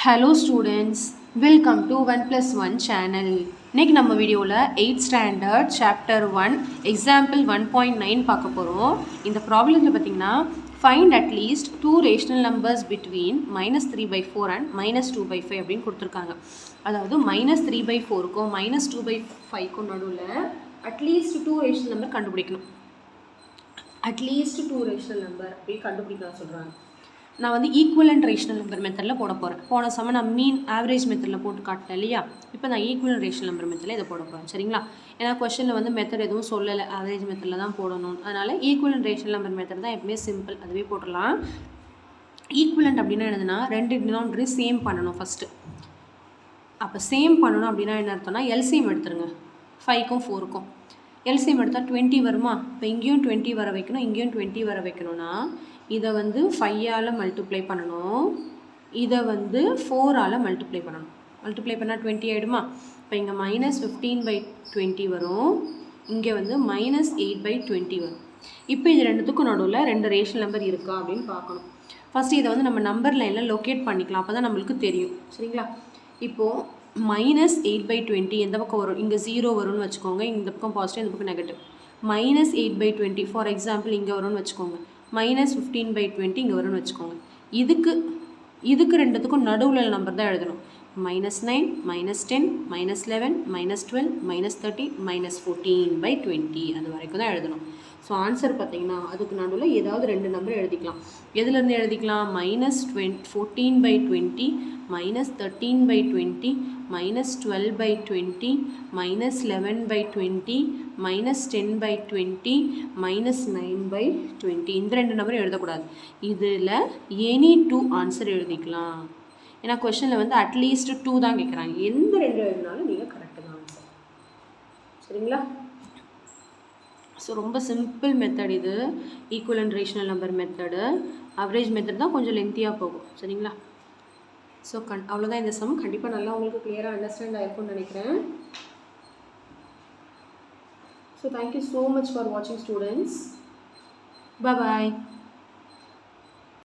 Hello students, welcome to 1 plus 1 channel. இன்னைக்கு நம்ம வீடியோவில் 8th standard chapter 1 example 1.9 பார்க்க போகிறோம். இந்த ப்ராப்ளத்தில் பார்த்தீங்கன்னா find at least two rational numbers between -3/4 and -2/5 அப்படின்னு கொடுத்துருக்காங்க. அதாவது -3/4க்கும் -2/5க்கும் நடுவில் அட்லீஸ்ட் 2 rational number கண்டுபிடிக்கணும். அட்லீஸ்ட் 2 rational number அப்படி கண்டுபிடிக்கலாம் சொல்கிறாங்க. நான் வந்து ஈக்குவலண்ட் ரேஷனல் நம்பர் மெத்தடில் போட போகிறேன். போன சமயம் நான் மீன் ஆவரேஜ் மெத்தடில் போட்டு காட்டினேன் இல்லையா? இப்போ நான் ஈக்குவலண்ட் ரேஷனல் நம்பர் மெத்தடில் இதை போட போகிறேன். சரிங்களா? ஏன்னா கொஸ்டினில் வந்து மெத்தட் எதுவும் சொல்லலை, ஆவரேஜ் மெத்தடில் தான் போடணும். அதனால் ஈக்குவலண்ட் ரேஷனல் நம்பர் மெத்தட் தான் எப்பவுமே சிம்பிள், அதுவே போட்டுடலாம். ஈக்குவலண்ட் அப்படின்னா என்னதுன்னா ரெண்டு டினாமினேட்டரையும் சேம் பண்ணணும் ஃபஸ்ட்டு. அப்போ சேம் பண்ணணும் அப்படின்னா என்ன அர்த்தம்னா எல்சிஎம் எடுத்துருங்க. 5க்கும் 4க்கும் எல்சிஎம் எடுத்தால் 20 வருமா? இப்போ இங்கேயும் 20 வர வைக்கணும், இங்கேயும் 20 வர வைக்கணும்னா இதை வந்து 5ஆல் மல்டிப்ளை பண்ணணும், இதை வந்து 4ஆல் மல்டிப்ளை பண்ணணும். மல்டிப்ளை பண்ணால் 20 ஆகிடுமா? இப்போ இங்கே -15/20 வரும், இங்கே வந்து -8/20 வரும். இப்போ இது ரெண்டுத்துக்கும் நடுவில் 2 ரேஷனல் நம்பர் இருக்கா அப்படின்னு பார்க்கணும். ஃபஸ்ட்டு இதை வந்து நம்ம நம்பர் லைனில் லொக்கேட் பண்ணிக்கலாம், அப்போ தான் நம்மளுக்கு தெரியும். சரிங்களா? இப்போது -8/20 எந்த பக்கம் வரும்? இங்கே 0 வரும்னு வச்சுக்கோங்க, இந்த பக்கம் பாசிட்டிவ், இந்த பக்கம் நெகட்டிவ். -8/20 ஃபார் எக்ஸாம்பிள் இங்கே வரும்னு வச்சுக்கோங்க, -15/20 இங்கே வரும்னு வச்சுக்கோங்க. இதுக்கு ரெண்டுத்துக்கும் நடுவில் நம்பர் தான் எழுதணும். -9, -10, -11, -12, -13, -14/20 அது வரைக்கும் தான் எழுதணும். ஸோ ஆன்சர் பார்த்தீங்கன்னா அதுக்கு நடுவில் ஏதாவது 2 நம்பர் எழுதிக்கலாம். எதுலேருந்து எழுதிக்கலாம்? -14/20, -13/20, -12/20, -11/20, -10/20, -9/20. இந்த 2 நம்பரும் எழுதக்கூடாது. இதில் எனி 2 ஆன்சர் எழுதிக்கலாம். ஏன்னா கொஷனில் வந்து அட்லீஸ்ட் 2 தான் கேட்குறாங்க. எந்த 2 எழுதினாலும் நீங்கள் கரெக்டு தான் ஆன்சர். சரிங்களா? ஸோ ரொம்ப சிம்பிள் மெத்தட் இது, equivalent rational number method. Average method தான் கொஞ்சம் லென்த்தியாக போகும். சரிங்களா? ஸோ அவ்வளோதான் இந்த சம். கண்டிப்பாக நல்லா உங்களுக்கு கிளியராக அண்டர்ஸ்டாண்ட் ஆகிருக்கும்னு நினைக்கிறேன். So thank you so much for வாட்சிங் ஸ்டூடெண்ட்ஸ். பாய்.